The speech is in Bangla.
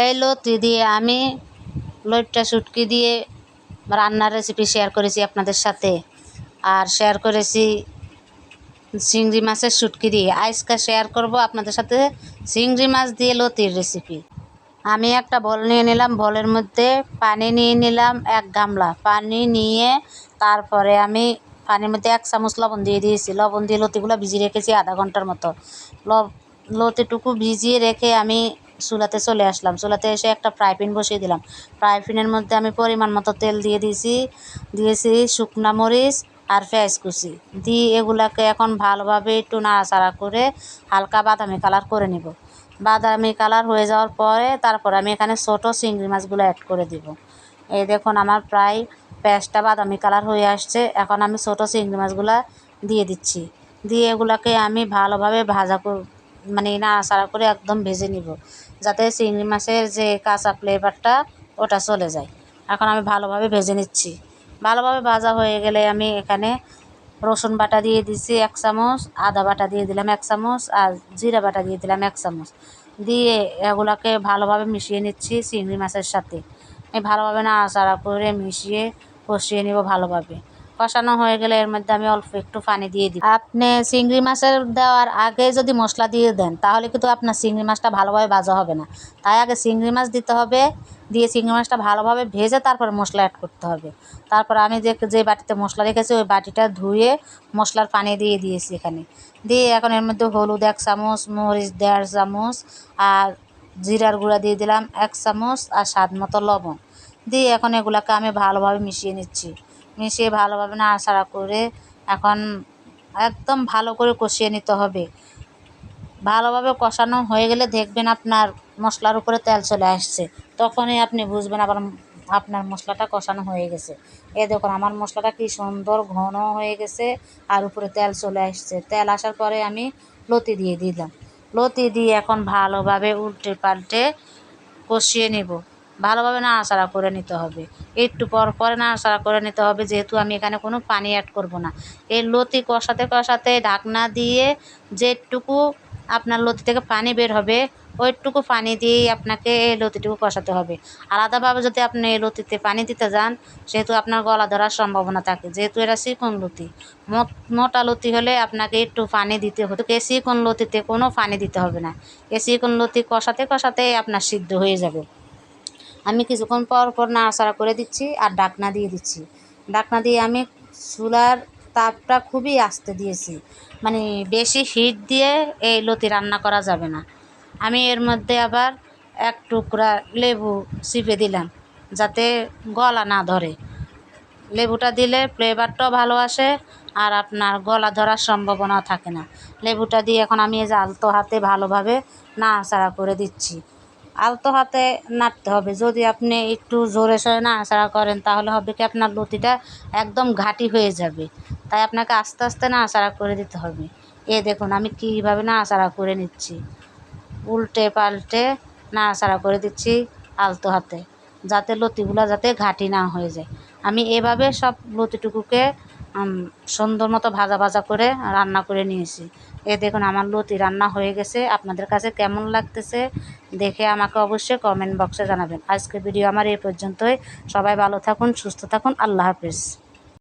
এই লতি দিয়ে আমি লইট্টা শুটকি দিয়ে রান্নার রেসিপি শেয়ার করেছি আপনাদের সাথে, আর শেয়ার করেছি চিংড়ি মাছের শুটকি দিয়ে। আজকে শেয়ার করব আপনাদের সাথে চিংড়ি মাছ দিয়ে লতির রেসিপি। আমি একটা বল নিয়ে নিলাম, বলের মধ্যে পানি নিয়ে নিলাম, 1 গামলা পানি নিয়ে তারপরে আমি পানির মধ্যে 1 চামচ লবণ দিয়ে দিয়েছি। লবণ দিয়ে লতিগুলো ভিজিয়ে রেখেছি আধা ঘন্টার মতো। লতিটুকু ভিজিয়ে রেখে আমি চুলাতে চলে আসলাম। চুলাতে এসে একটা ফ্রাই প্যান বসিয়ে দিলাম। ফ্রাই প্যানের মধ্যে আমি পরিমাণ মতো তেল দিয়েছি শুকনা মরিচ আর পেঁয়াজ কুচি দিয়ে এগুলাকে এখন ভালোভাবে একটু নাড়াচাড়া করে হালকা বাদামি কালার করে নিব। বাদামি কালার হয়ে যাওয়ার পরে তারপর আমি এখানে ছোটো চিংড়ি মাছগুলো অ্যাড করে দিব। এই দেখুন আমার প্রায় পেঁয়াজটা বাদামি কালার হয়ে আসছে। এখন আমি ছোটো চিংড়ি মাছগুলো দিয়ে দিচ্ছি। দিয়ে এগুলাকে আমি ভালোভাবে মানে নাড়াচাড়া করে একদম ভেজে নিব, যাতে চিংড়ি মাছের যে কাঁচা ফ্লেভারটা ওটা চলে যায়। এখন আমি ভালোভাবে ভেজে নিচ্ছি। ভালোভাবে ভাজা হয়ে গেলে আমি এখানে রসুন বাটা দিয়ে দিচ্ছি 1 চামচ, আদা বাটা দিয়ে দিলাম 1 চামচ, আর জিরা বাটা দিয়ে দিলাম 1 চামচ। দিয়ে এগুলোকে ভালোভাবে মিশিয়ে নিচ্ছি চিংড়ি মাছের সাথে। ভালোভাবে নাড়াচাড়া করে মিশিয়ে কষিয়ে নিব ভালোভাবে। কষানো হয়ে গেলে এর মধ্যে আমি অল্প একটু পানি দিয়ে দিই। আপনি চিংড়ি মাছের দেওয়ার আগে যদি মশলা দিয়ে দেন তাহলে কিন্তু আপনার চিংড়ি মাছটা ভালোভাবে ভাজা হবে না। তাই আগে চিংড়ি মাছ দিতে হবে, দিয়ে চিংড়ি মাছটা ভালোভাবে ভেজে তারপরে মশলা অ্যাড করতে হবে। তারপর আমি যে বাটিতে মশলা রেখেছি ওই বাটিটা ধুয়ে মশলার পানি দিয়ে দিয়েছি এখানে। দিয়ে এখন এর মধ্যে হলুদ 1 চামচ, মরিচ 1.5 চামচ, আর জিরার গুঁড়া দিয়ে দিলাম 1 চামচ, আর স্বাদ মতো লবণ দিয়ে এখন এগুলাকে আমি ভালোভাবে মিশিয়ে নিচ্ছি। মিশিয়ে ভালোভাবে নাড়াচাড়া করে এখন একদম ভালো করে কষিয়ে নিতে হবে। ভালোভাবে কষানো হয়ে গেলে দেখবেন আপনার মশলার উপরে তেল চলে আসছে, তখনই আপনি বুঝবেন আবার আপনার মশলাটা কষানো হয়ে গেছে। এই দেখুন আমার মশলাটা কি সুন্দর ঘন হয়ে গেছে আর উপরে তেল চলে আসছে। তেল আসার পরে আমি লতি দিয়ে দিলাম। লতি দিয়ে এখন ভালোভাবে উল্টে পাল্টে কষিয়ে নেব। ভালোভাবে নাড়াচাড়া করে নিতে হবে। একটু পর পরে নাড়াচাড়া করে নিতে হবে, যেহেতু আমি এখানে কোনো পানি অ্যাড করব না। এই লতি কষাতে কষাতে ঢাকনা দিয়ে যেটুকু আপনার লতি থেকে পানি বের হবে ওইটুকু পানি দিয়েই আপনাকে এই লতিটুকু কষাতে হবে। আলাদাভাবে যদি আপনি এই লতিতে পানি দিতে যান সেহেতু আপনার গলা ধরার সম্ভাবনা থাকে, যেহেতু এটা চিকন লতি। মোটা লতি হলে আপনাকে একটু পানি দিতে হতো। এই চিকন লতিতে কোনো পানি দিতে হবে না। এই চিকন লতি কষাতে কষাতে আপনার সিদ্ধ হয়ে যাবে। আমি কিছুক্ষণ পর পর নাড়াচাড়া করে দিচ্ছি আর ঢাকনা দিয়ে দিচ্ছি। ঢাকনা দিয়ে আমি চুলার তাপটা খুবই আস্তে দিয়েছি, মানে বেশি হিট দিয়ে এই লতি রান্না করা যাবে না। আমি এর মধ্যে আবার 1 টুকরা লেবু চিপে দিলাম, যাতে গলা না ধরে। লেবুটা দিলে ফ্লেভারটাও ভালো আসে আর আপনার গলা ধরার সম্ভাবনা থাকে না। লেবুটা দিয়ে এখন আমি এই যে আলতো হাতে ভালোভাবে নাড়াচাড়া করে দিচ্ছি। আলতো হাতে নাড়তে হবে। যদি আপনি একটু জোরে সোরে নাড়াচাড়া করেন তাহলে হবে কি আপনার লতিটা একদম ঘাঁটি হয়ে যাবে। তাই আপনাকে আস্তে আস্তে নাড়াচাড়া করে দিতে হবে। দেখুন আমি কীভাবে নাড়াচাড়া করে নিচ্ছি, উল্টে পাল্টে নাড়াচাড়া করে দিচ্ছি আলতো হাতে, যাতে লতিগুলো যাতে ঘাঁটি না হয়ে যায়। আমি এভাবে সব লতিটুকুকে সুন্দর মতো ভাজা ভাজা করে রান্না করে নিয়েছি। দেখুন আমার লতি রান্না হয়ে গেছে। আপনাদের কাছে কেমন লাগতেছে দেখে আমাকে অবশ্যই কমেন্ট বক্সে জানাবেন। আজকের ভিডিও আমার এই পর্যন্তই। সবাই ভালো থাকুন, সুস্থ থাকুন। আল্লাহ হাফেজ।